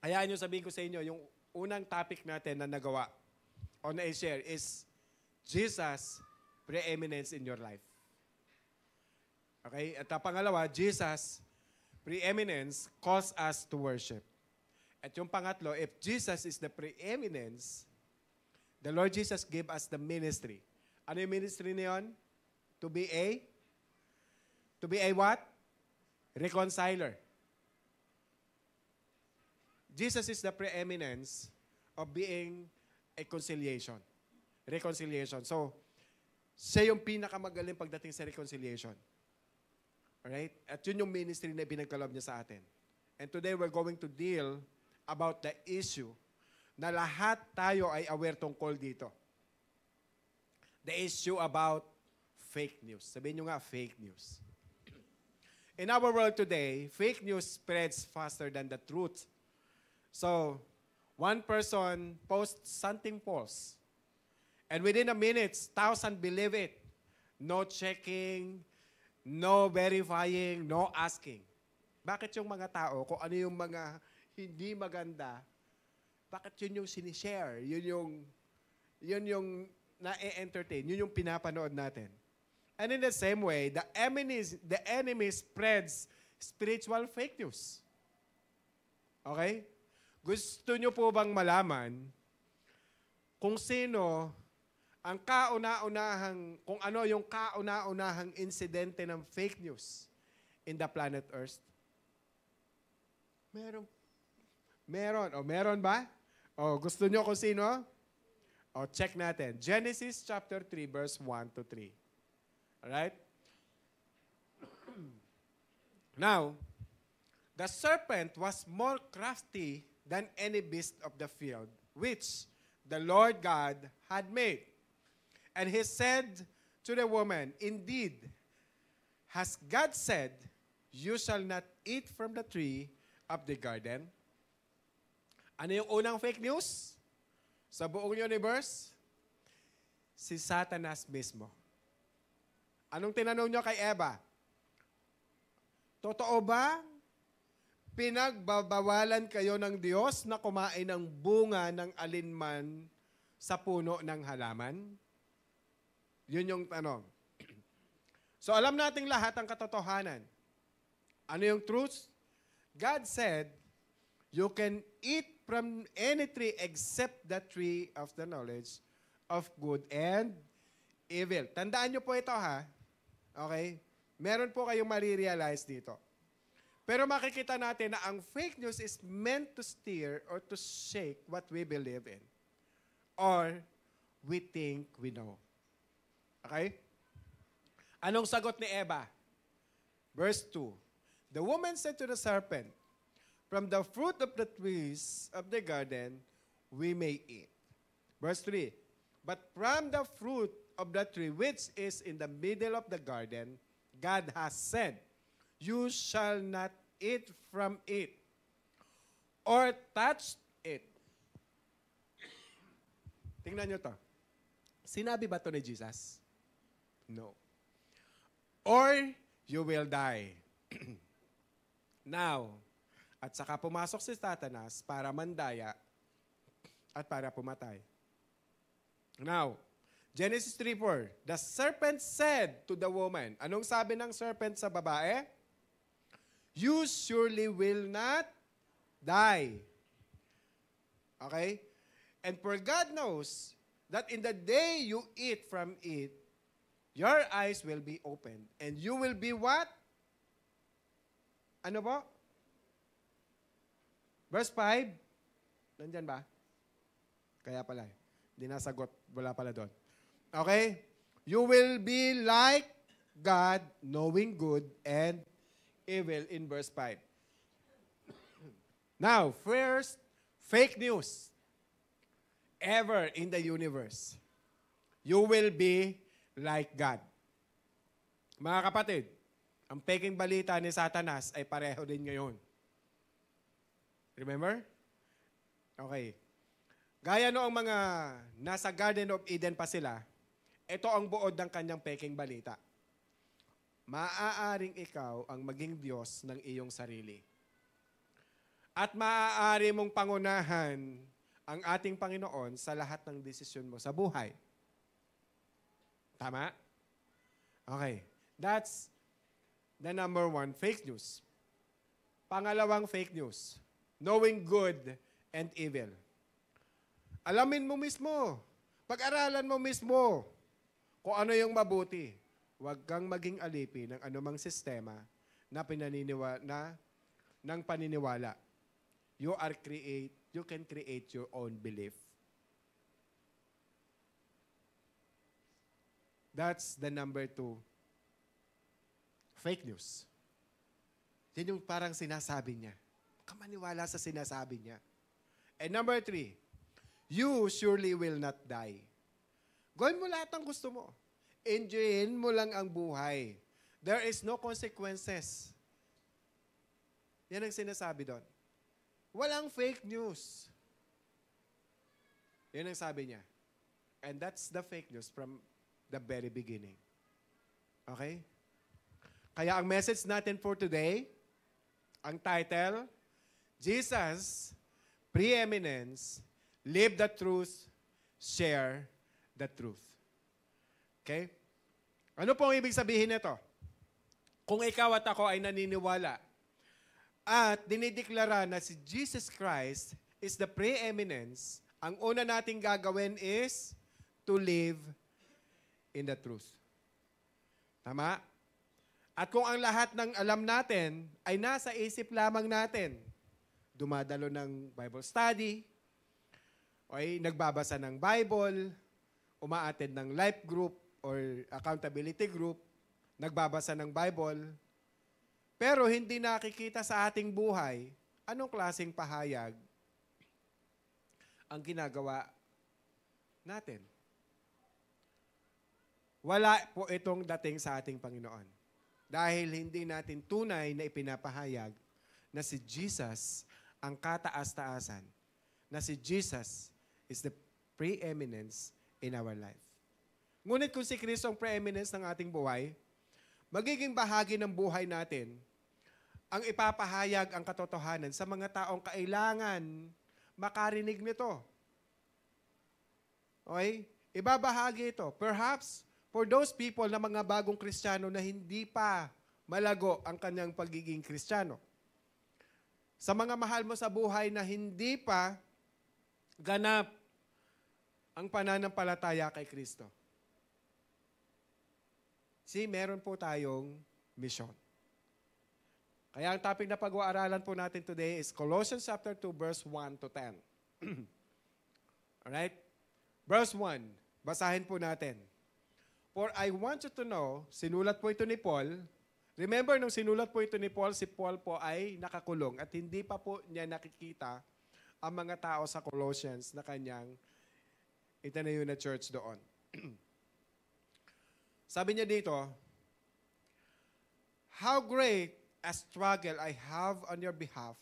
Hayaan nyo sabihin ko sa inyo, yung unang topic natin na nagawa o na-share is Jesus' preeminence in your life. Okay? At ang pangalawa, Jesus' preeminence calls us to worship. At yung pangatlo, if Jesus is the preeminence, the Lord Jesus gave us the ministry. Ano yung ministry niyon? To be a what? Reconciler. Jesus is the preeminence of being a conciliation. Reconciliation. So, siya yung pinakamagaling pagdating sa reconciliation. Alright? At yun yung ministry na pinagkaloob niya sa atin. And today we're going to deal about the issue na lahat tayo ay aware tungkol dito. The issue about fake news. Sabihin nyo nga, fake news. In our world today, fake news spreads faster than the truth. So, one person posts something false. And within a minute, thousands believe it. No checking, no verifying, no asking. Bakit yung mga tao, kung ano yung mga hindi maganda, bakit yun yung sinishare? Yun yung na-entertain. Yun yung pinapanood natin. And in the same way, the enemy spreads spiritual fake news. Okay? Gusto nyo po bang malaman kung sino ang kung ano yung kauna-unahang insidente ng fake news in the planet Earth? Meron. O, meron ba? O, gusto nyo kung sino? O, check natin. Genesis chapter 3, verse 1 to 3. Alright? Now, the serpent was more crafty than any beast of the field, which the Lord God had made. And he said to the woman, indeed, has God said, you shall not eat from the tree of the garden? Ano yung unang fake news sa buong universe? Si Satanas mismo. Anong tinanong nyo kay Eva? Totoo ba pinagbabawalan kayo ng Diyos na kumain ng bunga ng alinman sa puno ng halaman? Yun yung tanong. So alam nating lahat ang katotohanan. Ano yung truth? God said, you can eat from any tree except the tree of the knowledge of good and evil. Tandaan nyo po ito ha. Okay? Meron po kayong marirealize dito. Pero makikita natin na ang fake news is meant to steer or to shake what we believe in. Or we think we know. Okay? Anong sagot ni Eva? Verse 2. The woman said to the serpent, from the fruit of the trees of the garden, we may eat. Verse 3. But from the fruit of the tree which is in the middle of the garden, God has said, you shall not eat from it or touch it. Tingnan nyo to. Sinabi ba to ni Jesus? No. Or you will die. Now, at saka pumasok si Satanas para mandaya at para pumatay. Now, Genesis 3:4, the serpent said to the woman, anong sabi ng serpent sa babae? You surely will not die. Okay? And for God knows that in the day you eat from it, your eyes will be opened. And you will be what? Ano po? Verse 5. Nandyan ba? Kaya pala. Hindi nasagot. Wala pala doon. Okay? You will be like God, knowing good and evil in verse 5. Now, first, fake news. Ever in the universe. You will be like God. Mga kapatid, ang peking balita ni Satanas ay pareho din ngayon. Remember? Okay. Gaya noong mga nasa Garden of Eden pa sila, ito ang buod ng kanyang peking balita. Maaaring ikaw ang maging Diyos ng iyong sarili. At maaari mong pangunahan ang ating Panginoon sa lahat ng desisyon mo sa buhay. Tama? Okay. That's the number one, fake news. Pangalawang fake news, knowing good and evil. Alamin mo mismo, pag-aralan mo mismo kung ano yung mabuti. Huwag kang maging alipin ng anumang sistema na ng paniniwala. You can create your own belief. That's the number two, fake news. Yan yung parang sinasabi niya. Kamaniwala sa sinasabi niya. And number three, you surely will not die. Gawin mo lahat ng gusto mo. Enjoyin mo lang ang buhay. There is no consequences. Yan ang sinasabi doon. Walang fake news. Yan ang sabi niya. And that's the fake news from the very beginning. Okay? Kaya ang message natin for today, ang title, Jesus, Preeminence, Live the Truth, Share the Truth. Okay? Ano pong ibig sabihin nito? Kung ikaw at ako ay naniniwala at dinideklara na si Jesus Christ is the preeminence, ang una nating gagawin is to live in the truth. Tama? At kung ang lahat ng alam natin ay nasa isip lamang natin, dumadalo ng Bible study, o ay nagbabasa ng Bible, umaattend ng life group or accountability group, nagbabasa ng Bible, pero hindi nakikita sa ating buhay, anong klaseng pahayag ang ginagawa natin? Wala po itong dating sa ating Panginoon. Dahil hindi natin tunay na ipinapahayag na si Jesus ang kataas-taasan, na si Jesus is the preeminence in our life. Ngunit kung si Kristo ang preeminence ng ating buhay, magiging bahagi ng buhay natin ang ipapahayag ang katotohanan sa mga taong kailangan makarinig nito. Okay? Ibabahagi ito. Perhaps, for those people na mga bagong Kristiyano na hindi pa malago ang kanyang pagiging Kristiyano. Sa mga mahal mo sa buhay na hindi pa ganap ang pananampalataya kay Kristo. Meron po tayong mission. Kaya ang topic na pag-aaralan po natin today is Colossians chapter 2, verse 1 to 10. Alright? Verse 1, basahin po natin. For I want you to know, sinulat po ito ni Paul. Remember, nung sinulat po ito ni Paul, si Paul po ay nakakulong at hindi pa po niya nakikita ang mga tao sa Colossians na kanyang itinayo na church doon. Sabi niya dito, how great a struggle I have on your behalf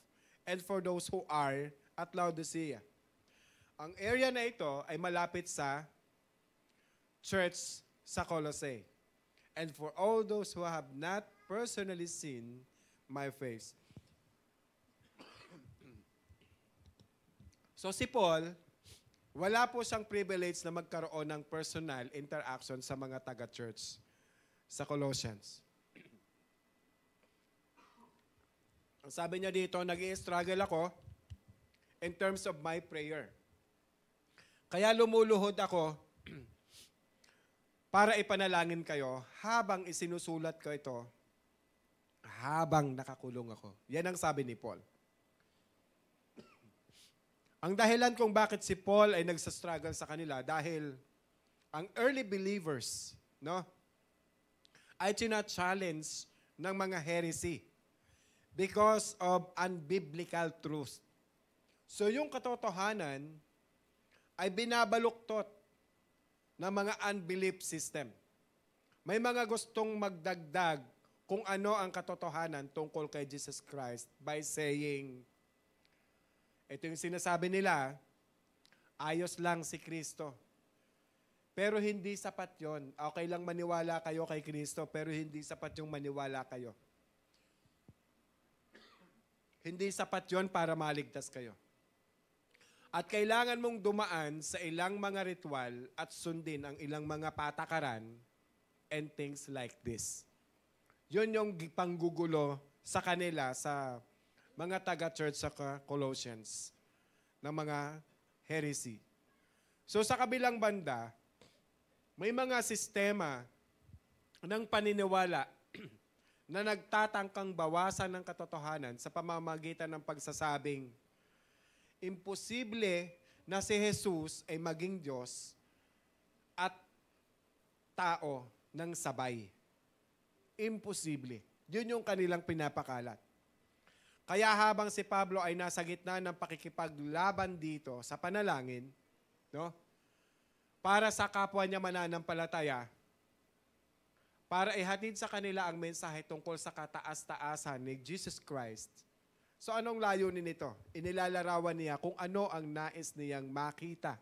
and for those who are at Laodicea. Ang area na ito ay malapit sa church sa Colossae. And for all those who have not personally seen my face. So si Paul, wala po siyang privilege na magkaroon ng personal interaction sa mga taga-church sa Colossians. Ang sabi niya dito, nag-i-struggle ako in terms of my prayer. Kaya lumuluhod ako para ipanalangin kayo habang isinusulat ko ito, habang nakakulong ako. Yan ang sabi ni Paul. Ang dahilan kung bakit si Paul ay nagsastruggle sa kanila, dahil ang early believers, ay china-challenge ng mga heresy because of unbiblical truth. So yung katotohanan ay binabaluktot ng mga unbelief system. May mga gustong magdagdag kung ano ang katotohanan tungkol kay Jesus Christ by saying, ito yung sinasabi nila, ayos lang si Kristo. Pero hindi sapat yon. Okay lang maniwala kayo kay Kristo, pero hindi sapat yung maniwala kayo hindi sapat yon para maligtas kayo. At kailangan mong dumaan sa ilang mga ritual at sundin ang ilang mga patakaran and things like this. Yun yung panggugulo sa kanila, sa mga taga-church sa Colossians, ng mga heresy. So sa kabilang banda, may mga sistema ng paniniwala na nagtatangkang bawasan ng katotohanan sa pamamagitan ng pagsasabing, imposible na si Jesus ay maging Diyos at tao ng sabay. Imposible. Yun yung kanilang pinapakalat. Kaya habang si Pablo ay nasa gitna ng pakikipaglaban dito sa panalangin, no? Para sa kapwa niya mananampalataya, para ihatid sa kanila ang mensahe tungkol sa kataas-taasan ni Jesus Christ. So anong layunin nito? Inilalarawan niya kung ano ang nais niyang makita.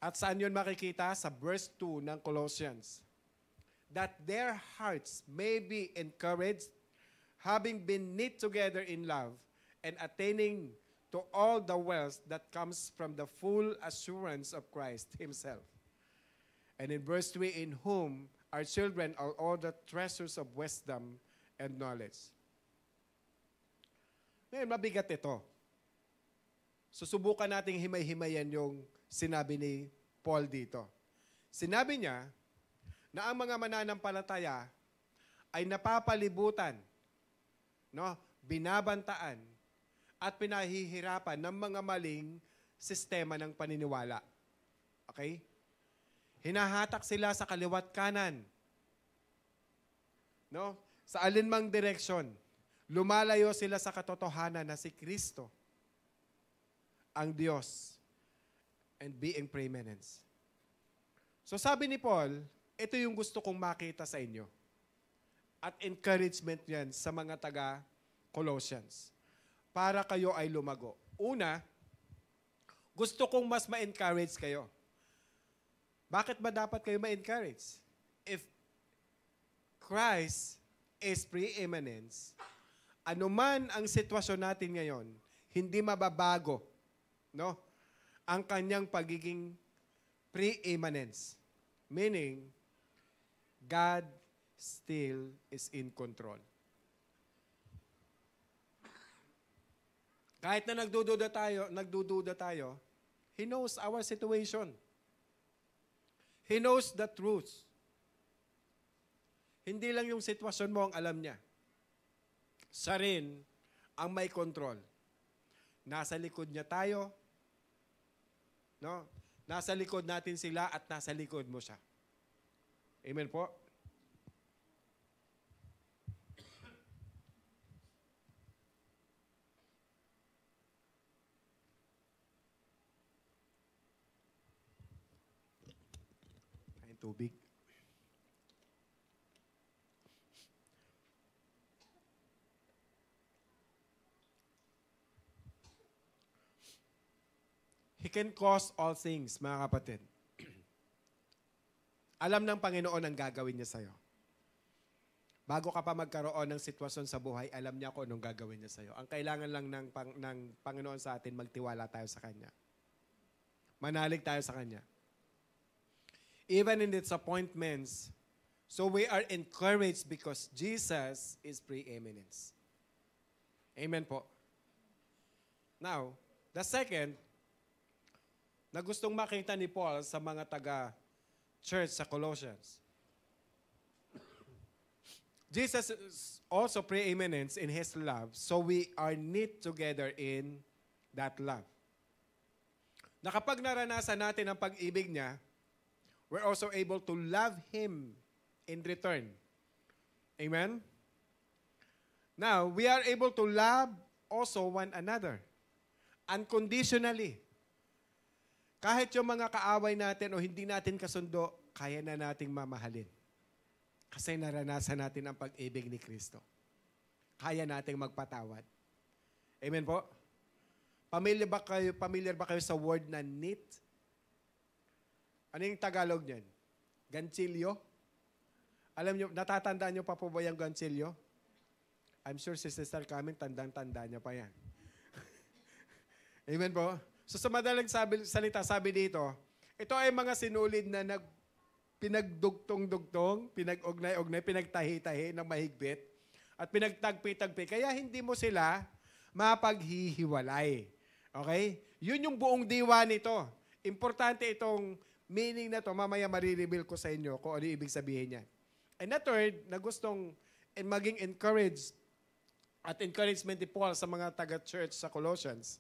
At saan yun makikita? Sa verse 2 ng Colossians. That their hearts may be encouraged, having been knit together in love, and attaining to all the wealth that comes from the full assurance of Christ Himself. And in verse 3, in whom our children are all the treasures of wisdom and knowledge. Ngayon, mabigat ito. Susubukan nating himay-himayan yung sinabi ni Paul dito. Sinabi niya na ang mga mananampalataya ay napapalibutan, no, binabantaan, at pinahihirapan ng mga maling sistema ng paniniwala. Okay? Hinahatak sila sa kaliwat kanan. No? Sa alinmang direksyon. Lumalayo sila sa katotohanan na si Kristo ang Diyos and being preeminence. So sabi ni Paul, ito yung gusto kong makita sa inyo. At encouragement yan sa mga taga-Colossians. Para kayo ay lumago. Una, gusto kong mas ma-encourage kayo. Bakit ba dapat kayo ma-encourage? If Christ is preeminence, anuman ang sitwasyon natin ngayon, hindi mababago, no? Ang kanyang pagiging preeminence. Meaning, God still is in control. Kahit na nagdududa tayo, He knows our situation. He knows the truth. Hindi lang yung sitwasyon mo ang alam niya. Siya rin ang may control. Nasa likod niya tayo, no? Nasa likod natin sila at nasa likod mo siya. Amen po? Kain tubig. He can cause all things, mga kapatid. Alam ng Panginoon ang gagawin niya sa'yo. Bago ka pa magkaroon ng sitwasyon sa buhay, alam niya kung anong gagawin niya sa'yo. Ang kailangan lang ng Panginoon sa atin, magtiwala tayo sa Kanya. Manalig tayo sa Kanya. Even in disappointments, so we are encouraged because Jesus is preeminence. Amen po. Now, the second, na gustong makita ni Paul sa mga taga-church sa Colossians. Jesus is also preeminence in His love, so we are knit together in that love. Na kapag naranasan natin ang pag-ibig niya, we're also able to love Him in return. Amen? Now, we are able to love also one another unconditionally. Kahit yung mga kaaway natin o hindi natin kasundo, kaya na nating mamahalin. Kasi naranasan natin ang pag-ibig ni Kristo. Kaya nating magpatawad. Amen po? Familiar ba kayo sa word na knit? Ano yung Tagalog niyan? Ganchilyo? Alam niyo, natatandaan niyo pa po ba yung ganchilyo? I'm sure si Sister Carmen, tandang-tanda niya pa yan. Amen po? So sa madaling salita, sabi dito, ito ay mga sinulid na pinagdugtong-dugtong, pinag-ugnay-ugnay, pinagtahi-tahi ng mahigpit, at pinagtagpi-tagpi. Kaya hindi mo sila mapaghihiwalay. Okay? Yun yung buong diwa nito. Importante itong meaning na to. Mamaya marireveal ko sa inyo kung ano ibig sabihin niya. And the third, na gustong maging encouraged at encouragement ni Paul sa mga taga-church sa Colossians.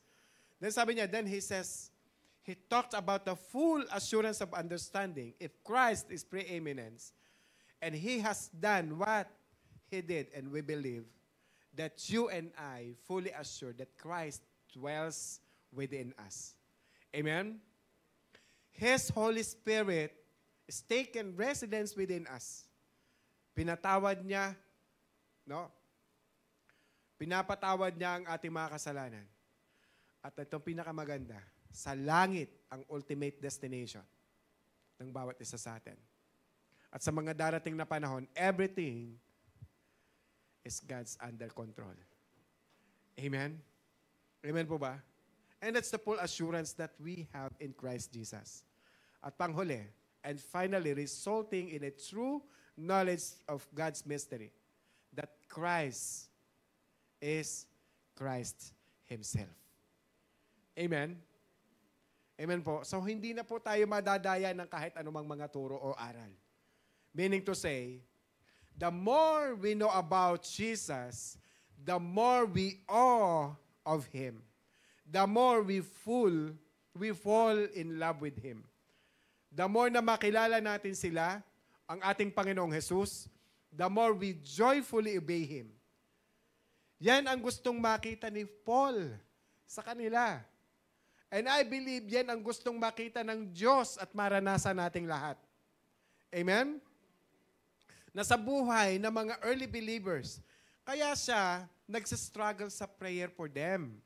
Then sabi niya, then he says, he talked about the full assurance of understanding if Christ is preeminence and he has done what he did, and we believe that you and I fully assured that Christ dwells within us. Amen? His Holy Spirit is taken residence within us. Pinatawad niya, no? Pinapatawad niya ang ating mga kasalanan. At itong pinakamaganda, sa langit ang ultimate destination ng bawat isa sa atin. At sa mga darating na panahon, everything is God's under control. Amen? Amen po ba? And that's the full assurance that we have in Christ Jesus. At panghuli, and finally, resulting in a true knowledge of God's mystery, that Christ is Christ Himself. Amen? Amen po. So, hindi na po tayo madadaya ng kahit anumang mga turo o aral. Meaning to say, the more we know about Jesus, the more we awe of Him. The more we fall in love with Him. The more na makilala natin sila, ang ating Panginoong Jesus, the more we joyfully obey Him. Yan ang gustong makita ni Paul sa kanila. And I believe yan ang gustong makita ng Diyos at maranasan nating lahat. Amen? Na sa buhay ng mga early believers, kaya siya nagsistruggle sa prayer for them.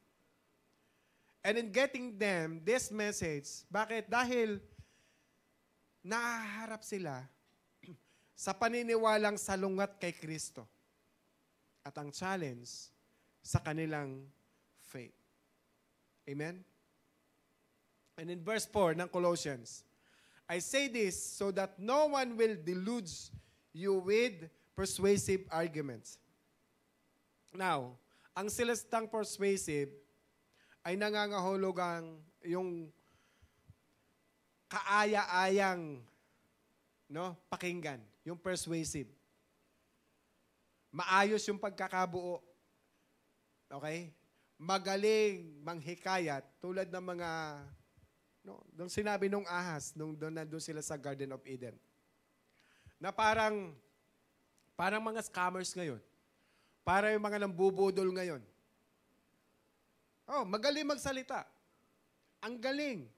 And in getting them this message, bakit? Dahil nahaharap sila sa paniniwalang salungat kay Kristo. At ang challenge sa kanilang faith. Amen? And in verse 4 ng Colossians, I say this so that no one will delude you with persuasive arguments. Now, ang silastang persuasive ay nangangahulugang yung kaaya-ayang pakinggan, yung persuasive. Maayos yung pagkakabuo. Okay? Magaling manghikayat tulad ng mga nung sinabi nung ahas nung nandun sila sa Garden of Eden. Na parang mga scammers ngayon. Para yung mga nambubudol ngayon. Oh, magaling magsalita. Ang galing.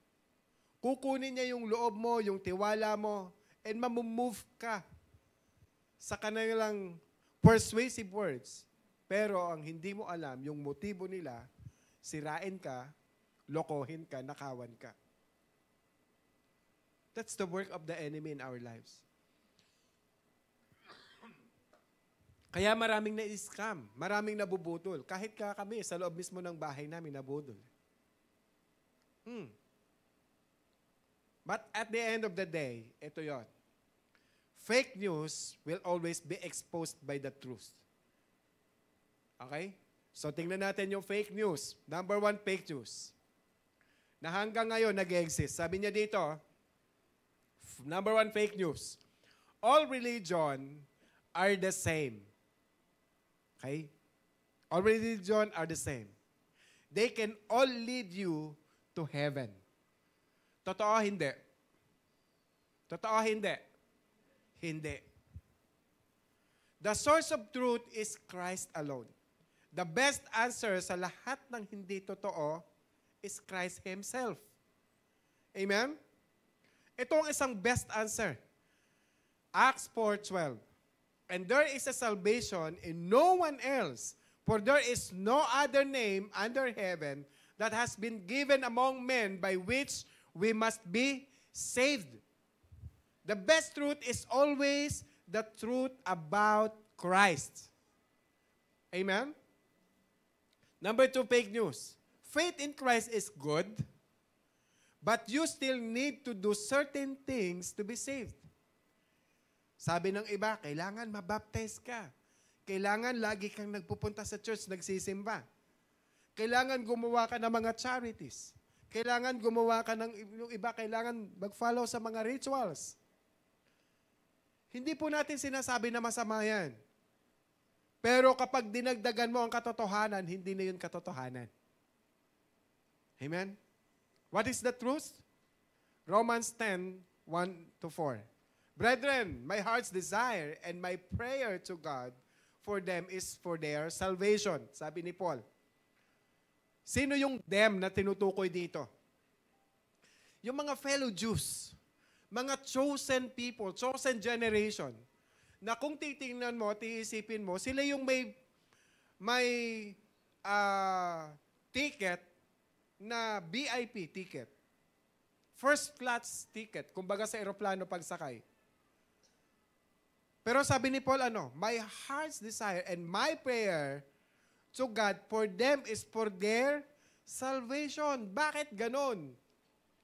Kukunin niya yung loob mo, yung tiwala mo, and mamumove ka sa kanilang persuasive words. Pero ang hindi mo alam, yung motibo nila, sirain ka, lokohin ka, nakawan ka. That's the work of the enemy in our lives. Kaya maraming na-scam, maraming nabubudol. Kahit kami, sa loob mismo ng bahay namin, nabudol. But at the end of the day, ito yon. Fake news will always be exposed by the truth. Okay? So tingnan natin yung fake news. Number 1, fake news. Na hanggang ngayon nag-exist. Sabi niya dito, number 1 fake news. All religion are the same. Okay? All religion are the same. They can all lead you to heaven. Totoo, hindi? Totoo, hindi? Hindi. The source of truth is Christ alone. The best answer sa lahat ng hindi totoo is Christ Himself. Amen? Ito ang isang best answer. Acts 4:12. And there is a salvation in no one else, for there is no other name under heaven that has been given among men by which we must be saved. The best truth is always the truth about Christ. Amen? Number 2, fake news. Faith in Christ is good, but you still need to do certain things to be saved. Sabi ng iba, kailangan mabaptize ka. Kailangan lagi kang nagpupunta sa church, nagsisimba. Kailangan gumawa ka ng mga charities. Kailangan gumawa ka ng yung iba, kailangan mag-follow sa mga rituals. Hindi po natin sinasabi na masama yan. Pero kapag dinagdagan mo ang katotohanan, hindi na yun katotohanan. Amen? What is the truth? Romans 10:1-4. Brethren, my heart's desire and my prayer to God for them is for their salvation. Sabi ni Paul. Sino yung them na tinutukoy dito? Yung mga fellow Jews, mga chosen people, chosen generation, na kung titingnan mo, tiisipin mo, sila yung may ticket na VIP ticket. First class ticket, kumbaga sa eroplano pagsakay. Pero sabi ni Paul, my heart's desire and my prayer to God for them is for their salvation. Bakit ganon?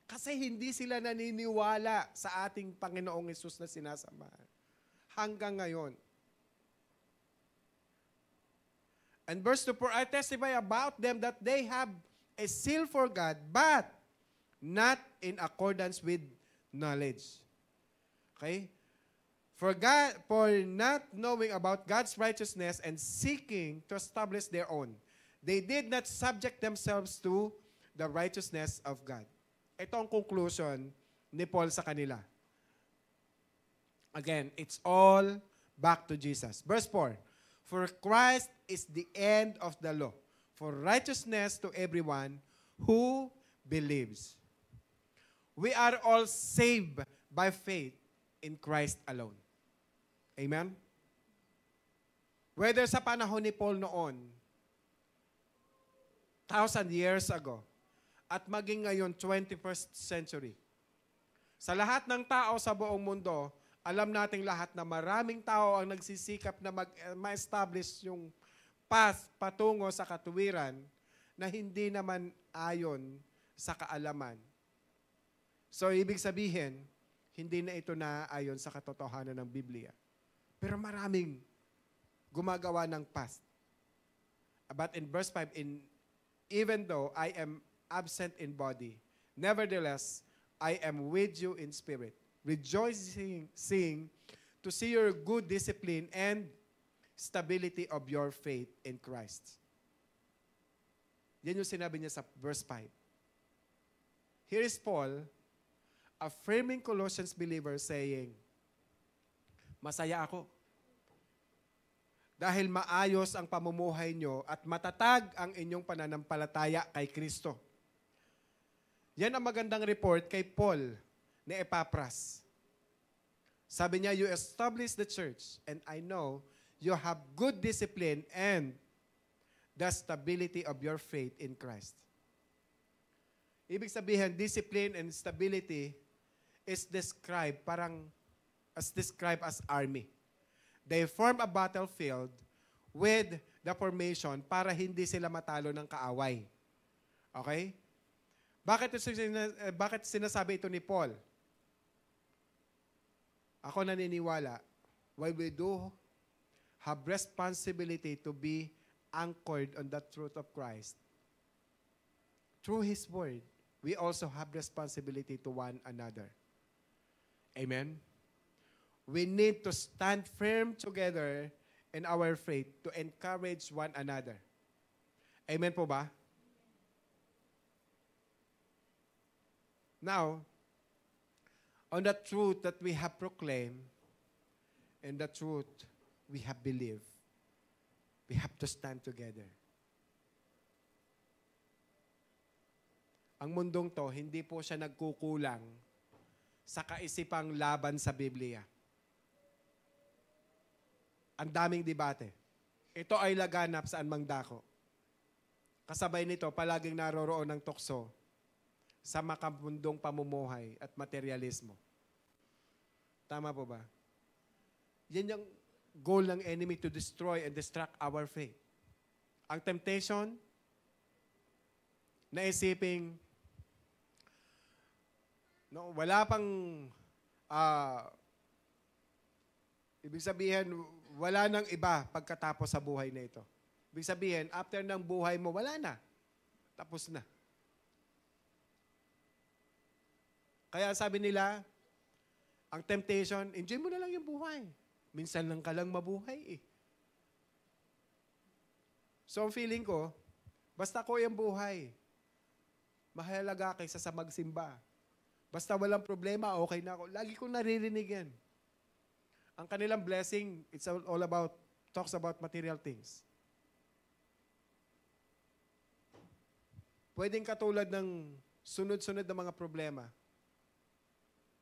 Kasi hindi sila naniniwala sa ating Panginoong Hesus na sinasamahan. Hanggang ngayon. And verse 2, for I testify about them that they have a zeal for God, but not in accordance with knowledge. Okay? For not knowing about God's righteousness and seeking to establish their own, they did not subject themselves to the righteousness of God. Ito ang conclusion ni Paul sa kanila. Again, it's all back to Jesus. Verse 4, for Christ is the end of the law, for righteousness to everyone who believes. We are all saved by faith in Christ alone. Amen? Whether sa panahon ni Paul noon, 1,000 years ago, at maging ngayon, 21st century, sa lahat ng tao sa buong mundo, alam nating lahat na maraming tao ang nagsisikap na ma-establish yung path patungo sa katuwiran na hindi naman ayon sa kaalaman. So, ibig sabihin, hindi na ito naayon sa katotohanan ng Biblia. Pero maraming gumagawa ng past. But in verse 5, even though I am absent in body, nevertheless, I am with you in spirit, rejoicing to see your good discipline and stability of your faith in Christ. Yan yung sinabi niya sa verse 5. Here is Paul affirming Colossians believers saying, masaya ako. Dahil maayos ang pamumuhay nyo at matatag ang inyong pananampalataya kay Kristo. Yan ang magandang report kay Paul ni Epaphras. Sabi niya, you establish the church and I know you have good discipline and the stability of your faith in Christ. Ibig sabihin, discipline and stability is described as army. They form a battlefield with the formation para hindi sila matalo ng kaaway. Okay? Bakit sinasabi ito ni Paul? Ako naniniwala, while we do have responsibility to be anchored on the truth of Christ, through His Word, we also have responsibility to one another. Amen? We need to stand firm together in our faith to encourage one another. Amen po ba? Now, on the truth that we have proclaimed and the truth we have believed, we have to stand together. Ang mundong to, hindi po siya nagkukulang sa kaisipang laban sa Biblia. Ang daming debate. Ito ay laganap sa anumang dako. Kasabay nito, palaging naroroon ng tukso sa makamundong pamumuhay at materialismo. Tama po ba? Yan yung goal ng enemy, to destroy and distract our faith. Ang temptation, na isiping, no, wala pang, ibig sabihin, wala nang iba pagkatapos sa buhay na ito. Ibig sabihin, after ng buhay mo, wala na. Tapos na. Kaya sabi nila, ang temptation, enjoy mo na lang yung buhay. Minsan lang ka lang mabuhay eh. So, ang feeling ko, basta ko yung buhay, mahalaga kaysa sa magsimba. Basta walang problema, okay na ako. Lagi kong naririnig yan. Ang kanilang blessing, it's all about, talks about material things. Pwedeng katulad ng sunod-sunod na mga problema.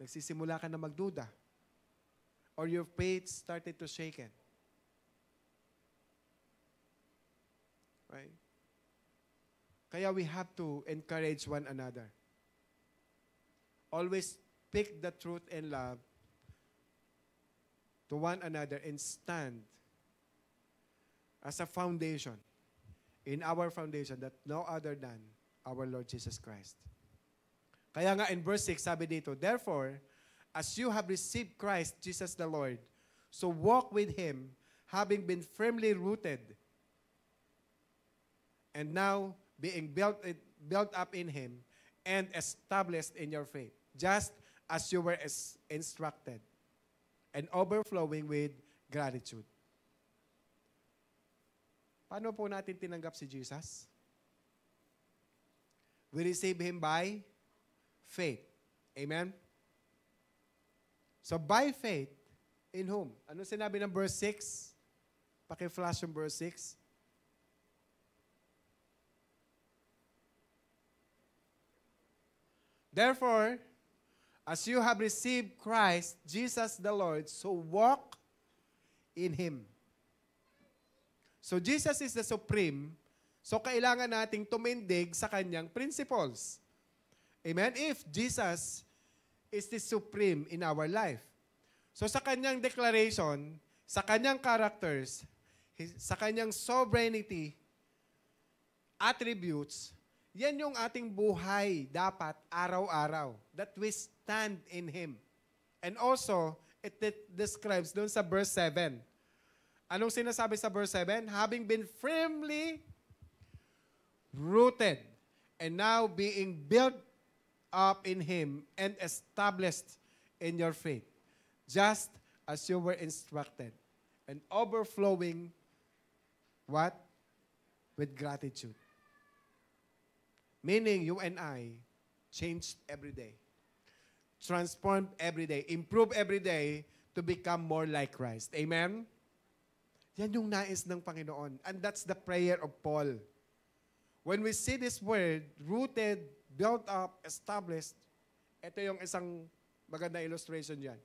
Nagsisimula ka na magduda. Or your faith started to shaken. Right? Kaya we have to encourage one another. Always speak the truth and love to one another and stand as a foundation, in our foundation that no other than our Lord Jesus Christ. Kaya nga in verse 6, sabi dito, therefore, as you have received Christ Jesus the Lord, so walk with Him, having been firmly rooted, and now being built up in Him, and established in your faith, just as you were instructed, and overflowing with gratitude. Paano po natin tinanggap si Jesus? We receive Him by faith. Amen? So by faith, in whom? Ano sinabi ng verse 6? Paki-flash yung verse 6. Therefore, as you have received Christ, Jesus the Lord, so walk in Him. So Jesus is the supreme, so kailangan nating tumindig sa Kanyang principles. Amen? If Jesus is the supreme in our life. So sa Kanyang declaration, sa Kanyang characters, sa Kanyang sovereignty, attributes, yan yung ating buhay dapat araw-araw. That we stand in Him. And also, it describes doon sa verse 7. Anong sinasabi sa verse 7? Having been firmly rooted and now being built up in Him and established in your faith, just as you were instructed, and overflowing, what? With gratitude. Meaning, you and I changed every day. Transformed every day. Improve every day to become more like Christ. Amen? Yan yung nais ng Panginoon. And that's the prayer of Paul. When we see this word, rooted, built up, established, ito yung isang maganda illustration dyan.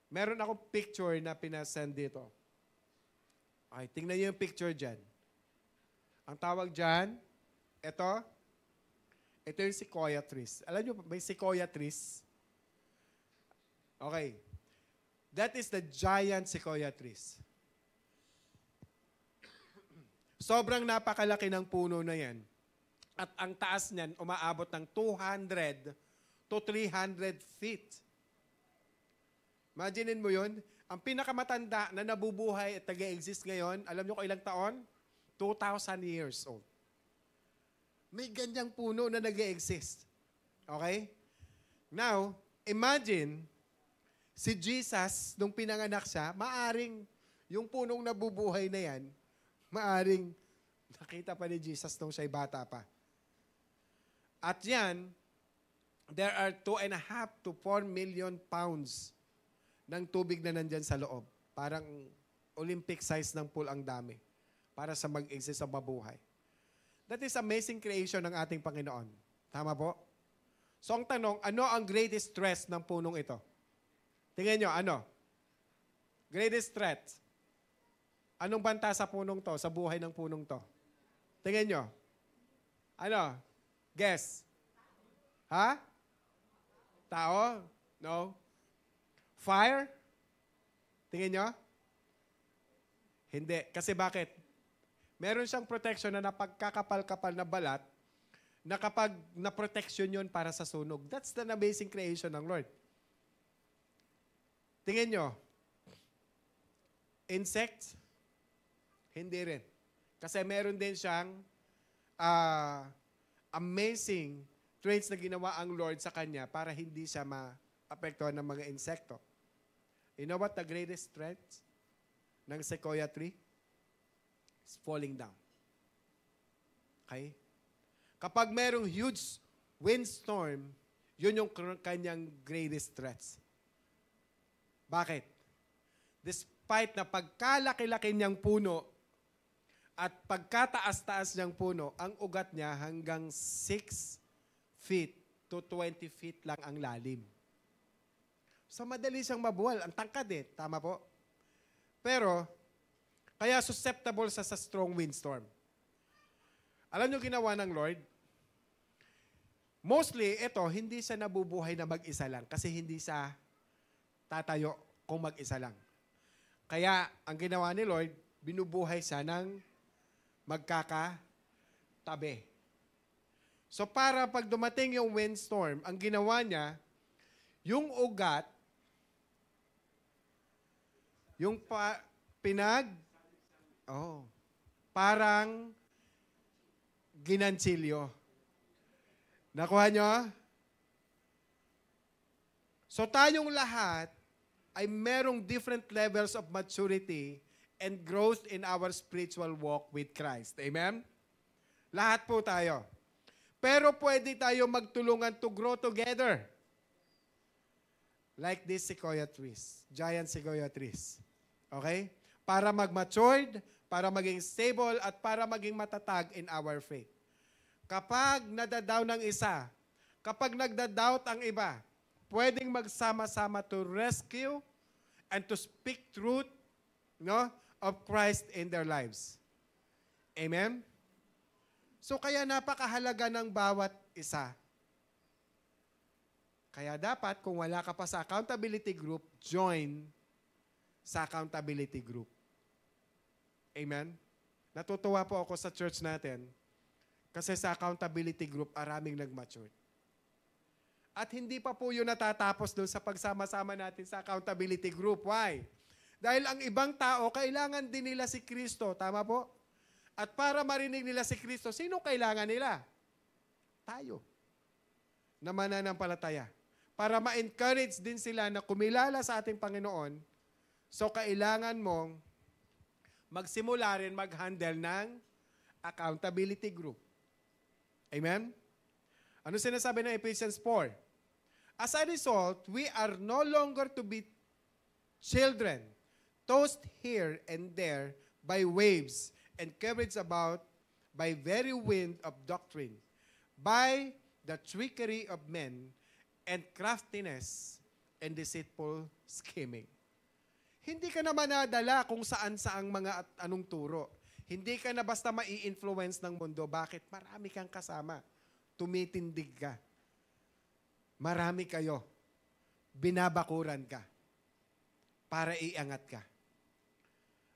Meron akong picture na pinasend dito. Okay, tingnan niyo yung picture dyan. Ang tawag dyan, ito yung sequoia trees. Alam niyo, may sequoia trees. Okay. That is the giant sequoia trees. Sobrang napakalaki ng puno na yan. At ang taas niyan, umaabot ng 200 to 300 feet. Imaginin mo yun. Ang pinakamatanda na nabubuhay at nag-exist ngayon, alam niyo kung ilang taon? 2,000 years old. May ganyang puno na nag-exist. Okay? Now, imagine, si Jesus, nung pinanganak siya, maaring yung punong nabubuhay na yan, maaring nakita pa ni Jesus nung siya'y bata pa. At yan, there are 2.5 to 4 million pounds ng tubig na nandyan sa loob. Parang Olympic size ng pool ang dami para sa mag-exist sa mabuhay. That is amazing creation ng ating Panginoon. Tama po? So ang tanong, ano ang greatest stress ng punong ito? Tingnan nyo, ano? Greatest threat. Anong banta sa punong to, sa buhay ng punong to? Tingnan nyo. Ano? Guess. Ha? Tao? No? Fire? Tingnan nyo? Hindi. Kasi bakit? meron siyang protection na napagkakapal-kapal na balat na kapag na-protection yun para sa sunog. That's the amazing creation ng Lord. Tingin nyo, insects? Hindi rin. Kasi meron din siyang amazing traits na ginawa ang Lord sa kanya para hindi siya maapektuhan ng mga insekto. You know what the greatest threat ng sequoia tree? It's falling down. Okay? Kapag merong huge windstorm, yun yung kanyang greatest threats. Bakit? Despite na pagkalaki-laki niyang puno at pagkataas-taas niyang puno, ang ugat niya hanggang 6 feet to 20 feet lang ang lalim. So madali siyang mabuwal. Ang tangkad eh. Tama po? Pero, kaya susceptible sa strong windstorm. Alam niyo ginawa ng Lord? Mostly, ito, hindi siya nabubuhay na mag-isa lang kasi hindi siya tatayo kung mag-isa lang. Kaya, ang ginawa ni Lord, binubuhay siya ng magkakatabi. So, para pag dumating yung windstorm, ang ginawa niya, yung ugat, yung parang ginansilyo. Nakuha nyo? So tayong lahat ay merong different levels of maturity and growth in our spiritual walk with Christ. Amen? Lahat po tayo. Pero pwede tayo magtulungan to grow together. Like these sequoia trees, giant sequoia trees. Okay? Para mag-matured, para maging stable, at para maging matatag in our faith. Kapag nadadown ng isa, kapag nagda-doubt ang iba, pwedeng magsama-sama to rescue and to speak truth, of Christ in their lives. Amen? So kaya napakahalaga ng bawat isa. Kaya dapat, kung wala ka pa sa accountability group, join sa accountability group. Amen? Natutuwa po ako sa church natin kasi sa accountability group, araming nag-mature. At hindi pa po yun natatapos doon sa pagsama-sama natin sa accountability group. Why? Dahil ang ibang tao, kailangan din nila si Kristo. Tama po? At para marinig nila si Kristo, sino kailangan nila? Tayo. Na mananampalataya. Para ma-encourage din sila na kumilala sa ating Panginoon, so kailangan mong magsimula rin mag-handle ng accountability group. Amen? Ano sinasabi ng Ephesians 4? As a result, we are no longer to be children, tossed here and there by waves and carried about by very wind of doctrine, by the trickery of men and craftiness and deceitful scheming. Hindi ka naman nadala kung saan-saang mga at anong turo. Hindi ka na basta mai-influence ng mundo. Bakit? Marami kang kasama. Tumitindig ka. Marami kayo. Binabakuran ka. Para iangat ka.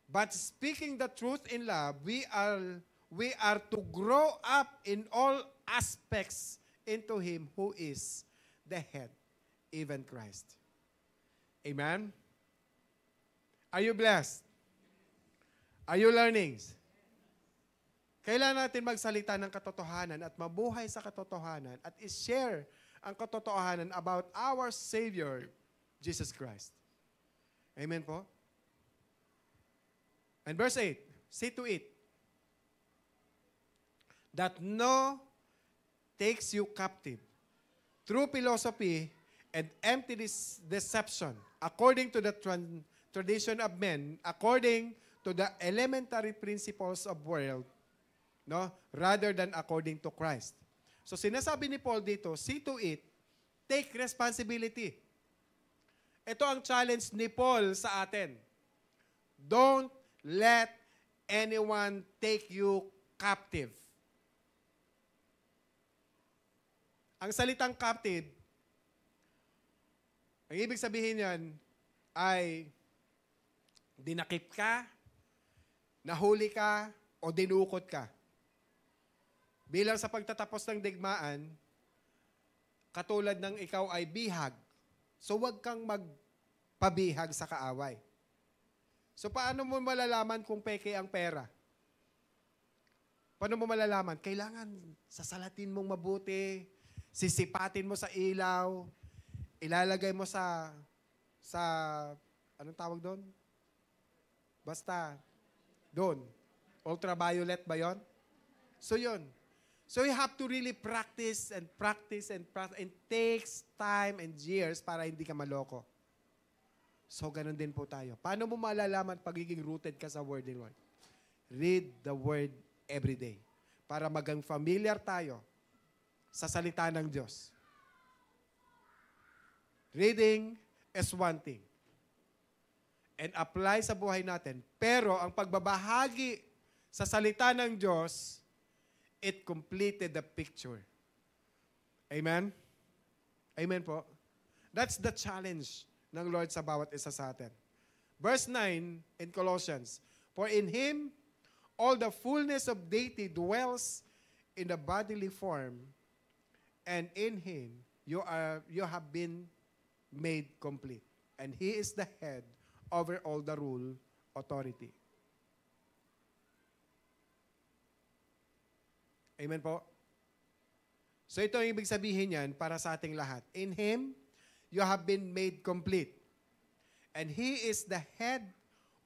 But speaking the truth in love, we are to grow up in all aspects into Him who is the head, even Christ. Amen? Are you blessed? Are you learning? Kailangan natin magsalita ng katotohanan at mabuhay sa katotohanan at i-share ang katotohanan about our Savior, Jesus Christ. Amen po? And verse 8, see to it that no takes you captive through philosophy and empty deception, according to the tradition of men, according to the elementary principles of world, rather than according to Christ. So sinasabi ni Paul dito, see to it, take responsibility. Ito ang challenge ni Paul sa atin. Don't let anyone take you captive. Ang salitang captive, ang ibig sabihin yan ay dinakip ka, nahuli ka, o o dinukot ka. Bilang sa pagtatapos ng digmaan, katulad ng ikaw ay bihag. So huwag kang magpabihag sa kaaway. So paano mo malalaman kung peke ang pera? Paano mo malalaman? Kailangan sasalatin mong mabuti, sisipatin mo sa ilaw, ilalagay mo sa anong tawag doon? Basta, doon. Ultraviolet ba yon? So yun. So you have to really practice and practice and practice. And takes time and years para hindi ka maloko. So ganun din po tayo. Paano mo malalaman pagiging rooted ka sa Word in Word? Read the Word every day. Para magang familiar tayo sa salita ng Diyos. Reading is one thing. And apply sa buhay natin. Pero ang pagbabahagi sa salita ng Diyos, it completed the picture. Amen? Amen po. That's the challenge ng Lord sa bawat isa sa atin. Verse 9 in Colossians, for in Him, all the fullness of deity dwells in the bodily form, and in Him, you have been made complete. And He is the head over all the rule, authority. Amen po? So ito ang ibig sabihin niyan para sa ating lahat. In Him, you have been made complete. And He is the head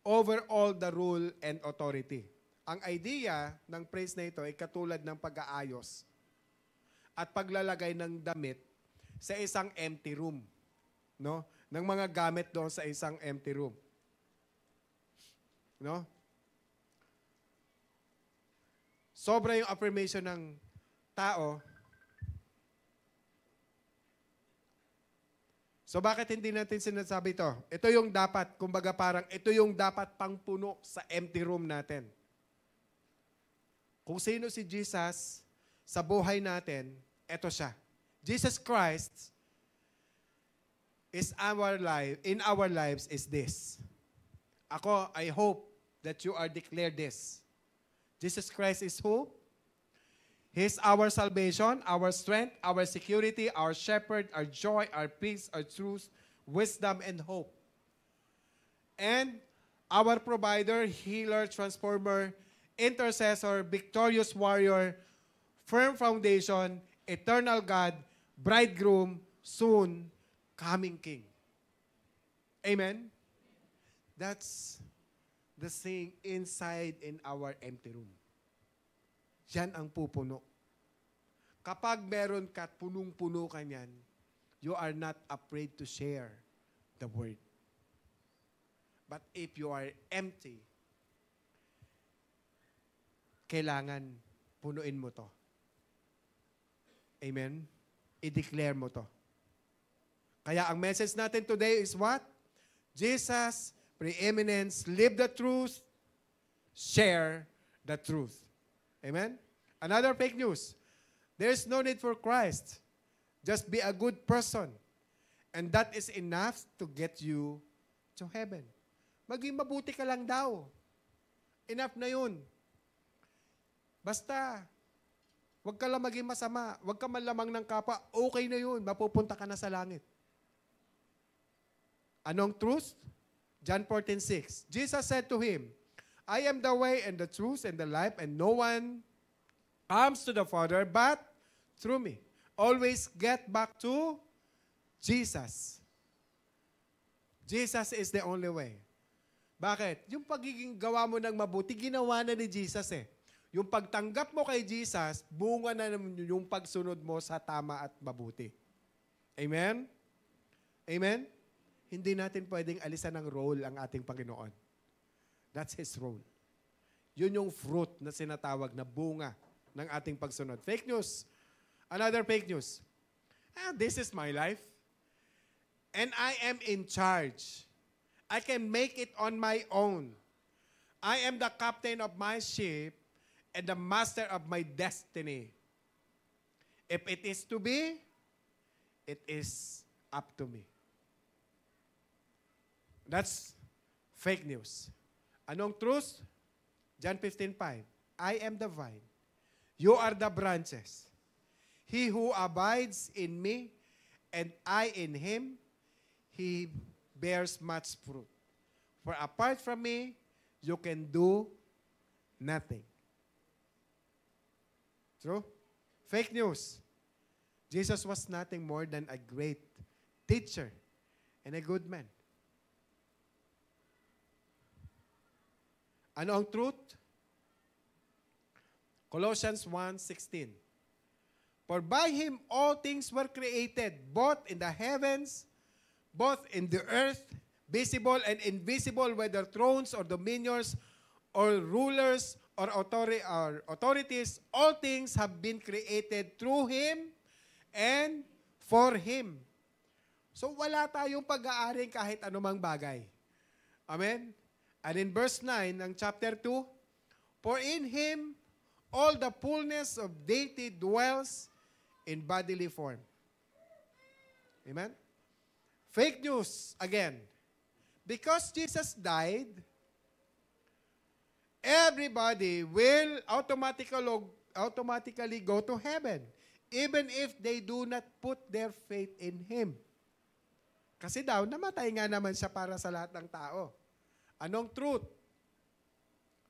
over all the rule and authority. Ang idea ng praise na ito ay katulad ng pag-aayos at paglalagay ng damit sa isang empty room. No? Ng mga gamit doon sa isang empty room. No? Sobra yung affirmation ng tao. So bakit hindi natin sinasabi ito? Ito yung dapat, kumbaga parang ito yung dapat pangpuno sa empty room natin. Kung sino si Jesus sa buhay natin, ito siya. Jesus Christ is in our lives is this. Ako, I hope that you are declared this. Jesus Christ is who? He is our salvation, our strength, our security, our shepherd, our joy, our peace, our truth, wisdom, and hope. And our provider, healer, transformer, intercessor, victorious warrior, firm foundation, eternal God, bridegroom, soon coming King. Amen? That's the thing inside in our empty room. Yan ang pupuno. Kapag meron ka, punong-puno ka niyan, you are not afraid to share the word. But if you are empty, kailangan punuin mo to. Amen? I-declare mo to. Kaya ang message natin today is what? Jesus, preeminence, live the truth, share the truth. Amen? Another fake news. There's no need for Christ. Just be a good person. And that is enough to get you to heaven. Maging mabuti ka lang daw. Enough na yun. Basta, huwag ka lang maging masama. Huwag ka man lamang ng kapwa. Okay na yun. Mapupunta ka na sa langit. Anong truth? John 14:6. Jesus said to him, I am the way and the truth and the life, and no one comes to the Father but through me. Always get back to Jesus. Jesus is the only way. Bakit? Yung pagiging gawa mo ng mabuti, ginawa na ni Jesus eh. Yung pagtanggap mo kay Jesus, bunga na yung pagsunod mo sa tama at mabuti. Amen? Amen? Hindi natin pwedeng alisan ng role ang ating Panginoon. That's His role. Yun yung fruit na sinatawag na bunga ng ating pagsunod. Fake news. Another fake news. This is my life. And I am in charge. I can make it on my own. I am the captain of my ship and the master of my destiny. If it is to be, it is up to me. That's fake news. Anong truth? John 15:5. I am the vine, you are the branches. He who abides in me, and I in him, he bears much fruit. For apart from me, you can do nothing. True? Fake news. Jesus was nothing more than a great teacher and a good man. Ano ang truth? Colossians 1:16. For by him all things were created, both in the heavens, both in the earth, visible and invisible, whether thrones or dominions or rulers or authorities, all things have been created through him and for him. So wala tayong pag-aaring kahit anumang bagay. Amen? And in verse 9 ng chapter 2, for in him all the fullness of deity dwells in bodily form. Amen? Fake news, again. Because Jesus died, everybody will automatically go to heaven, even if they do not put their faith in Him. Kasi daw, namatay nga naman siya para sa lahat ng tao. Anong truth?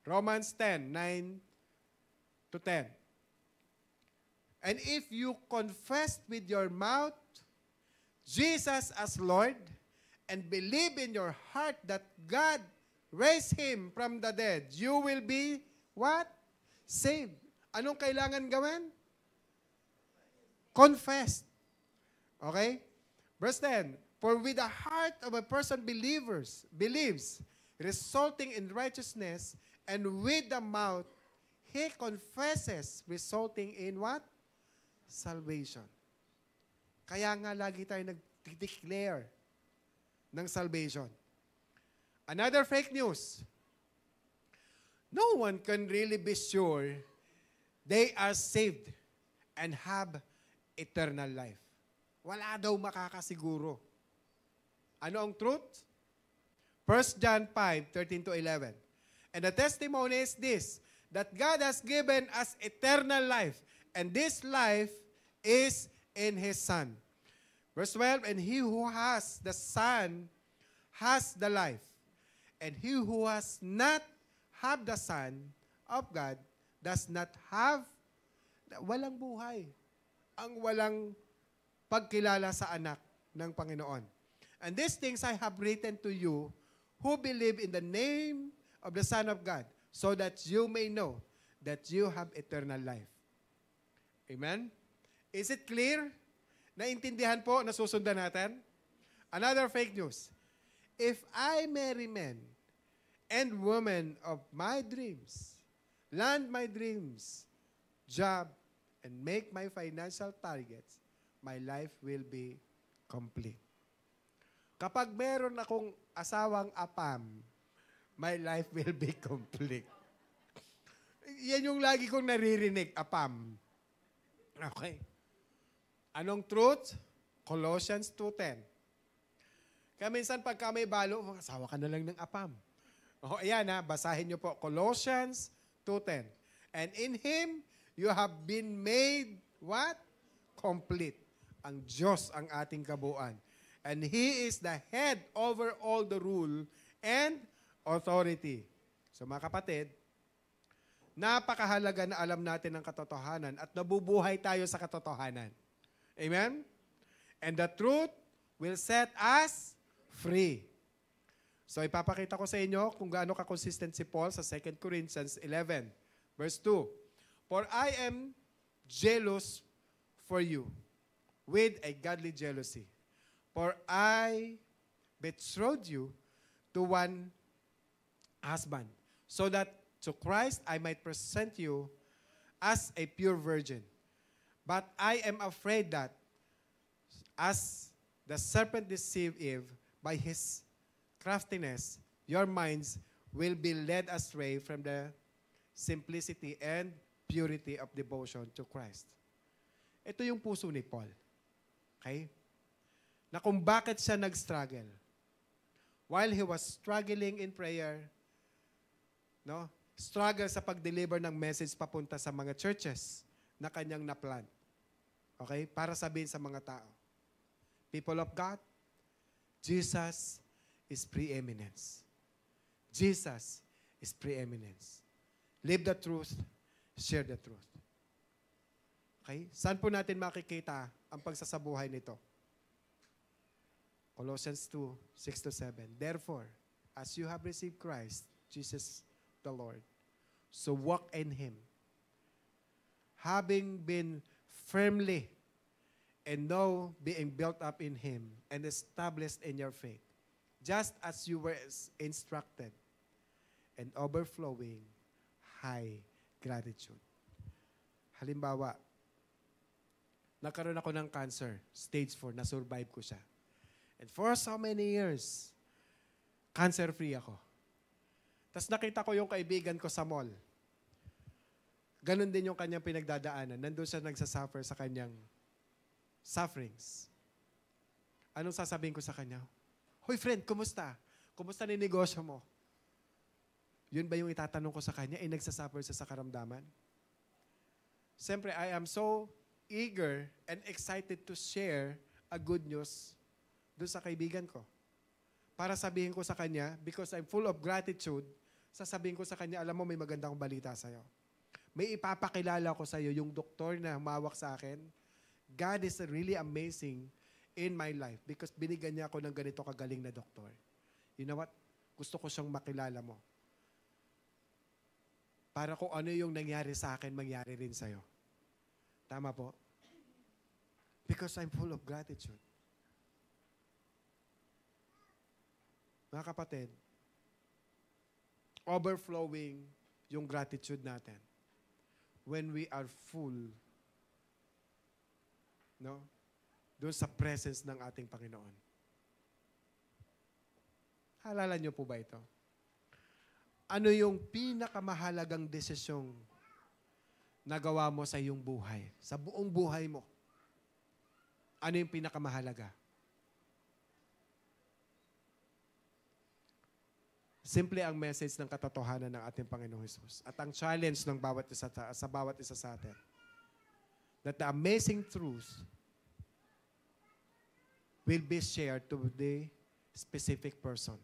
Romans 10:9-10. And if you confess with your mouth Jesus as Lord, and believe in your heart that God raised Him from the dead, you will be, what? Saved. Anong kailangan gawin? Confess. Okay? Verse 10, for with the heart of a person believes, resulting in righteousness, and with the mouth, he confesses, resulting in what? Salvation. Kaya nga lagi tayo nag-declare ng salvation. Another fake news. No one can really be sure they are saved and have eternal life. Wala daw makakasiguro. Ano ang truth? 1 John 5:13-11. And the testimony is this, that God has given us eternal life, and this life is in His Son. Verse 12, and he who has the Son has the life. And he who has not have the Son of God does not have, walang buhay. Ang walang pagkilala sa anak ng Panginoon. And these things I have written to you who believe in the name of the Son of God, so that you may know that you have eternal life. Amen? Is it clear? Naintindihan po, nasusundan natin? Another fake news. If I marry men and women of my dreams, land my dreams, job, and make my financial targets, my life will be complete. Kapag meron akong asawang apam, my life will be complete. Yan yung lagi kong naririnig, apam. Okay. Anong truth? Colossians 2:10. Kaya minsan pagka may balo, asawa ka na lang ng apam. O, ayan ha, basahin nyo po. Colossians 2:10. And in Him, you have been made, what? Complete. Ang Diyos ang ating kabuuan. And He is the head over all the rule and authority. So mga kapatid, napakahalaga na alam natin ang katotohanan at nabubuhay tayo sa katotohanan. Amen? And the truth will set us free. So ipapakita ko sa inyo kung gaano ka-consistent si Paul sa 2 Corinthians 11, verse 2. For I am jealous for you with a godly jealousy. For I betrothed you to one husband, so that to Christ I might present you as a pure virgin. But I am afraid that, as the serpent deceived Eve by his craftiness, your minds will be led astray from the simplicity and purity of devotion to Christ. Ito yung puso ni Paul. Okay? Na kung bakit siya nag-struggle. While he was struggling in prayer, no? struggle sa pag-deliver ng message papunta sa mga churches na kanyang na-plant. Okay? Para sabihin sa mga tao. People of God, Jesus is preeminence. Jesus is preeminence. Live the truth, share the truth. Okay? Saan po natin makikita ang pagsasabuhay nito? Colossians 2, 6-7. Therefore, as you have received Christ, Jesus the Lord, so walk in Him, having been firmly and now being built up in Him and established in your faith, just as you were instructed, and overflowing high gratitude. Halimbawa, nagkaroon ako ng cancer, stage 4, na-survive ko siya. And for so many years, cancer-free ako. Tapos nakita ko yung kaibigan ko sa mall. Ganon din yung kanyang pinagdadaanan. Nandun siya nagsasuffer sa kanyang sufferings. Anong sasabihin ko sa kanya? Hoy friend, kumusta? Kumusta na yung negosyo mo? Yun ba yung itatanong ko sa kanya? Nagsasuffer siya sa karamdaman? Siyempre, I am so eager and excited to share a good news doon sa kaibigan ko. Para sabihin ko sa kanya, because I'm full of gratitude, sasabihin ko sa kanya, alam mo, may magandang balita sa'yo. May ipapakilala ko sa'yo yung doktor na humawak sa akin. God is really amazing in my life because binigyan niya ako ng ganito kagaling na doktor. You know what? Gusto ko siyang makilala mo. Para kung ano yung nangyari sa akin, mangyari rin sa'yo. Tama po? Because I'm full of gratitude. Mga kapatid, overflowing yung gratitude natin when we are full, no? Doon sa presence ng ating Panginoon. Halala niyo po ba ito? Ano yung pinakamahalagang desisyong nagawa mo sa iyong buhay? Sa buong buhay mo? Ano yung pinakamahalaga? Simple ang message ng katotohanan ng ating Panginoong Hesus. At ang challenge ng bawat isa sa bawat isa sa atin. That the amazing truth will be shared to the specific person.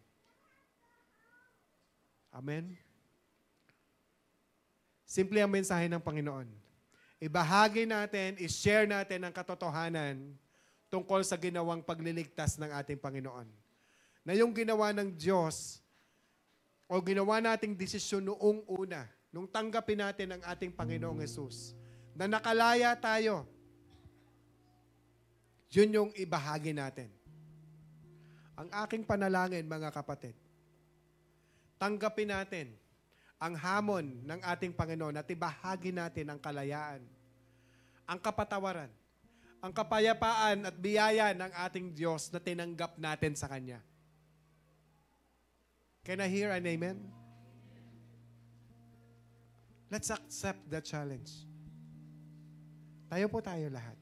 Amen? Simple ang mensahe ng Panginoon. Ibahagi natin, i-share natin ang katotohanan tungkol sa ginawang pagliligtas ng ating Panginoon. Na yung ginawa ng Diyos o ginawa nating desisyon noong una, nung tanggapin natin ang ating Panginoong Hesus, na nakalaya tayo, yun yung ibahagi natin. Ang aking panalangin, mga kapatid, tanggapin natin ang hamon ng ating Panginoon at ibahagi natin ang kalayaan, ang kapatawaran, ang kapayapaan at biyaya ng ating Diyos na tinanggap natin sa Kanya. Can I hear an amen? Let's accept the challenge. Tayo po tayo lahat.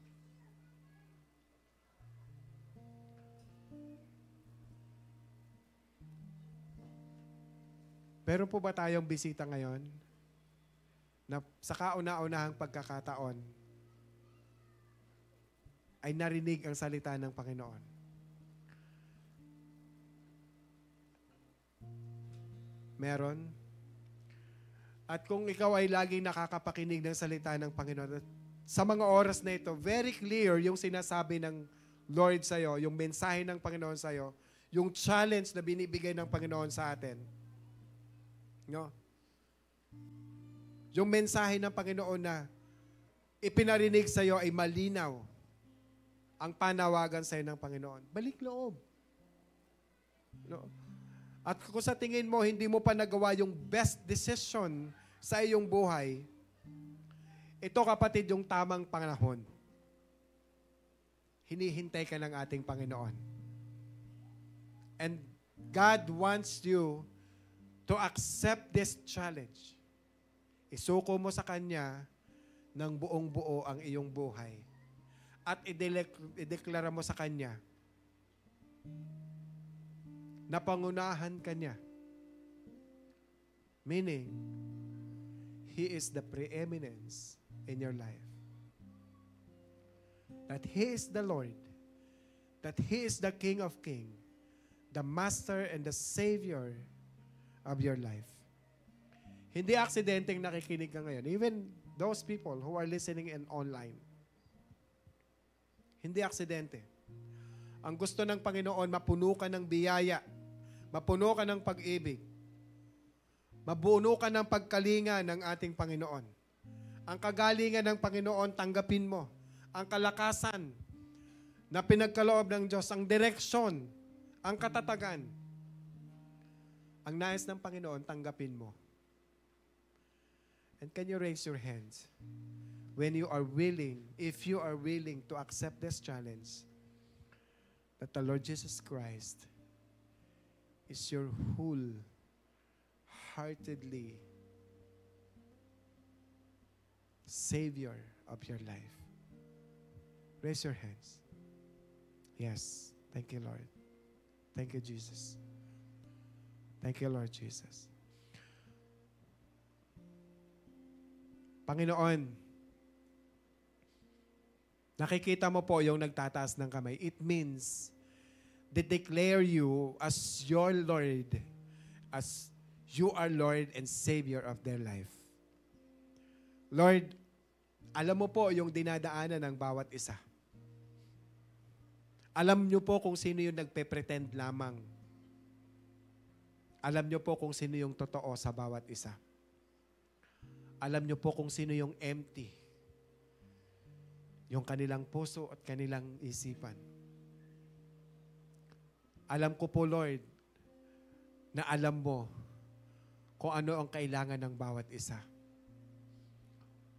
Pero po ba tayong bisita ngayon na sa kauna-unahang pagkakataon ay narinig ang salita ng Panginoon? Meron. At kung ikaw ay laging nakakapakinig ng salita ng Panginoon, sa mga oras na ito, very clear yung sinasabi ng Lord sa'yo, yung mensahe ng Panginoon sa'yo, yung challenge na binibigay ng Panginoon sa atin. No? Yung mensahe ng Panginoon na ipinarinig sa'yo ay malinaw ang panawagan sa'yo ng Panginoon. Balik loob. No? At kung sa tingin mo, hindi mo pa nagawa yung best decision sa iyong buhay, ito kapatid yung tamang panahon. Hinihintay ka ng ating Panginoon. And God wants you to accept this challenge. Isuko mo sa Kanya ng buong buo ang iyong buhay. At ideklara mo sa Kanya na pangunahan ka niya. Meaning, He is the preeminence in your life. That He is the Lord. That He is the King of Kings, the Master and the Savior of your life. Hindi aksidenteng nakikinig ka ngayon. Even those people who are listening and online. Hindi aksidente. Ang gusto ng Panginoon, mapuno ka ng biyaya, mapuno ka ng pag-ibig, mabuno ka ng pagkalinga ng ating Panginoon. Ang kagalingan ng Panginoon, tanggapin mo. Ang kalakasan na pinagkaloob ng Diyos, ang direksyon, ang katatagan. Ang nais ng Panginoon, tanggapin mo. And can you raise your hands when you are willing, if you are willing to accept this challenge, that the Lord Jesus Christ is your wholeheartedly Savior of your life. Raise your hands. Yes. Thank you, Lord. Thank you, Jesus. Thank you, Lord Jesus. Panginoon, nakikita mo po yung nagtataas ng kamay. It means they declare you as your Lord, as you are Lord and Savior of their life. Lord, alam mo po yung dinadaanan ng bawat isa. Alam niyo po kung sino yung nagpe-pretend lamang. Alam niyo po kung sino yung totoo sa bawat isa. Alam niyo po kung sino yung empty. Yung kanilang puso at kanilang isipan. Alam ko po, Lord, na alam mo kung ano ang kailangan ng bawat isa.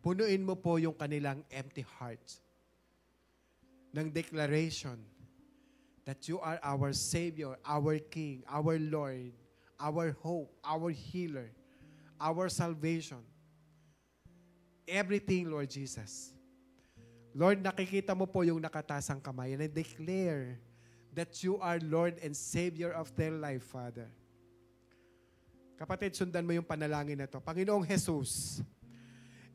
Punuin mo po yung kanilang empty hearts ng declaration that you are our Savior, our King, our Lord, our hope, our healer, our salvation. Everything, Lord Jesus. Lord, nakikita mo po yung nakatasang kamay and I declare that you are Lord and Savior of their life, Father. Kapatid, sundan mo yung panalangin na to. Panginoong Jesus,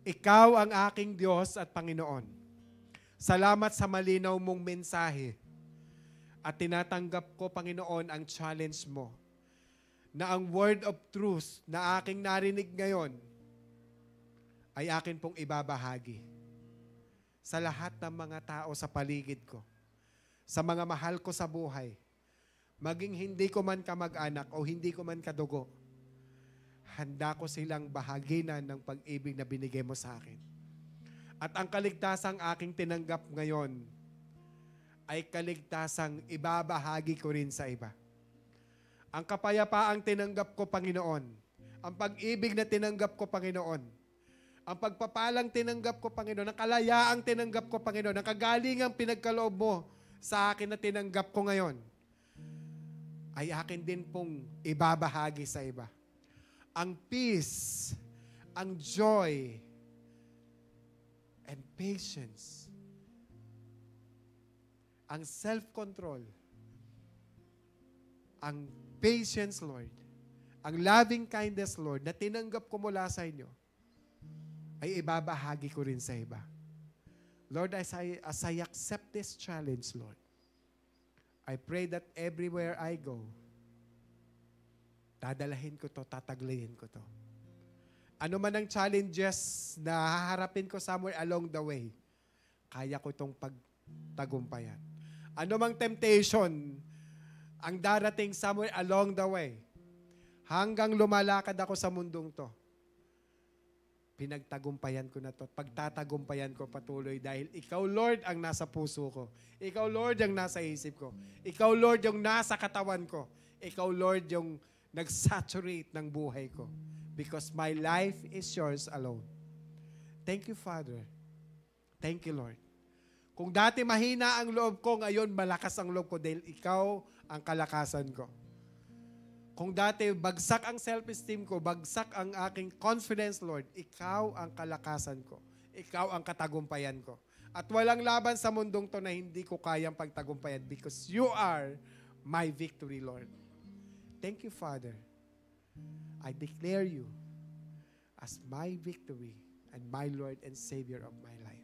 Ikaw ang aking Diyos at Panginoon. Salamat sa malinaw mong mensahe. At tinatanggap ko, Panginoon, ang challenge mo na ang word of truth na aking narinig ngayon ay akin pong ibabahagi sa lahat ng mga tao sa paligid ko, sa mga mahal ko sa buhay, maging hindi ko man kamag-anak o hindi ko man kadugo, handa ko silang bahaginan ng pag-ibig na binigay mo sa akin. At ang kaligtasang aking tinanggap ngayon ay kaligtasang ibabahagi ko rin sa iba. Ang kapayapaang tinanggap ko, Panginoon, ang pag-ibig na tinanggap ko, Panginoon, ang pagpapalang tinanggap ko, Panginoon, ang kalayaang tinanggap ko, Panginoon, ang kagalingang pinagkaloob mo sa akin na tinanggap ko ngayon, ay akin din pong ibabahagi sa iba. Ang peace, ang joy, and patience, ang self-control, ang patience, Lord, ang loving kindness, Lord, na tinanggap ko mula sa inyo, ay ibabahagi ko rin sa iba. Lord, as I accept this challenge, Lord, I pray that everywhere I go, dadalahin ko to, tataglayin ko to. Ano man ang challenges na haharapin ko somewhere along the way, kaya ko itong pagtagumpayan. Ano mang temptation ang darating somewhere along the way, hanggang lumalakad ako sa mundong to, pinagtagumpayan ko na to. Pagtatagumpayan ko patuloy dahil Ikaw, Lord, ang nasa puso ko. Ikaw, Lord, ang nasa isip ko. Ikaw, Lord, yung nasa katawan ko. Ikaw, Lord, yung nag-saturate ng buhay ko. Because my life is yours alone. Thank you, Father. Thank you, Lord. Kung dati mahina ang loob ko, ngayon malakas ang loob ko dahil Ikaw ang kalakasan ko. Kung dati bagsak ang self-esteem ko, bagsak ang aking confidence, Lord, Ikaw ang kalakasan ko. Ikaw ang katagumpayan ko. At walang laban sa mundong to na hindi ko kayang pagtagumpayan because You are my victory, Lord. Thank You, Father. I declare You as my victory and my Lord and Savior of my life.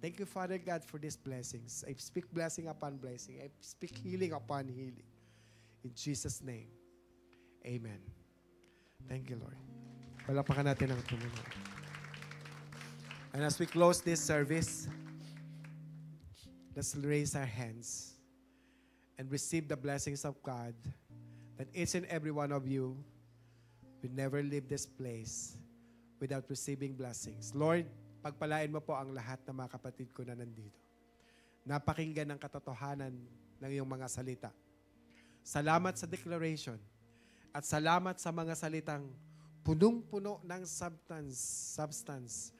Thank you, Father God, for these blessings. I speak blessing upon blessing. I speak healing upon healing. In Jesus' name, amen. Thank you, Lord. Palapakan natin ang Panginoon. And as we close this service, let's raise our hands and receive the blessings of God, that each and every one of you will never leave this place without receiving blessings. Lord, pagpalain mo po ang lahat ng mga kapatid ko na nandito. Napakinggan ng katotohanan ng iyong mga salita. Salamat sa declaration at salamat sa mga salitang punong-puno ng substance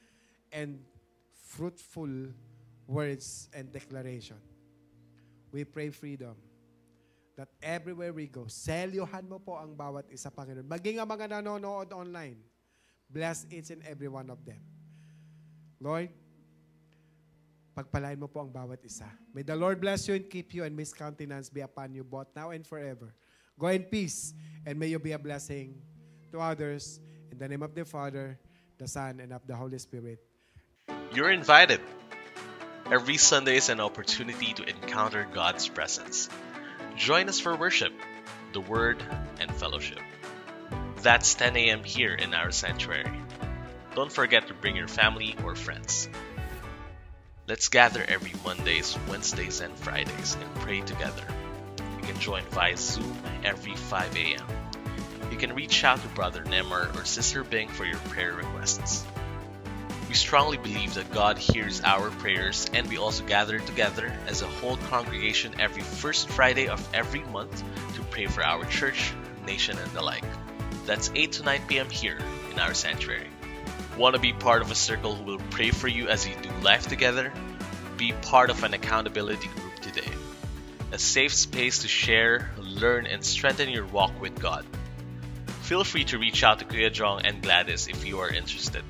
and fruitful words and declaration. We pray freedom that everywhere we go, selyuhan mo po ang bawat isa, Panginoon. Maging ang mga nanonood online, bless each and every one of them. Lord, pagpalain mo po ang bawat isa. May the Lord bless you and keep you, and may His countenance be upon you both now and forever. Go in peace, and may you be a blessing to others. In the name of the Father, the Son, and of the Holy Spirit. You're invited. Every Sunday is an opportunity to encounter God's presence. Join us for worship, the Word, and fellowship. That's 10 a.m. here in our sanctuary. Don't forget to bring your family or friends. Let's gather every Mondays, Wednesdays, and Fridays and pray together. You can join via Zoom every 5 a.m. You can reach out to Brother Nemar or Sister Bing for your prayer requests. We strongly believe that God hears our prayers, and we also gather together as a whole congregation every first Friday of every month to pray for our church, nation, and the like. That's 8 to 9 p.m. here in our sanctuary. Want to be part of a circle who will pray for you as you do life together? Be part of an accountability group today. A safe space to share, learn, and strengthen your walk with God. Feel free to reach out to Kuya Jong and Gladys if you are interested.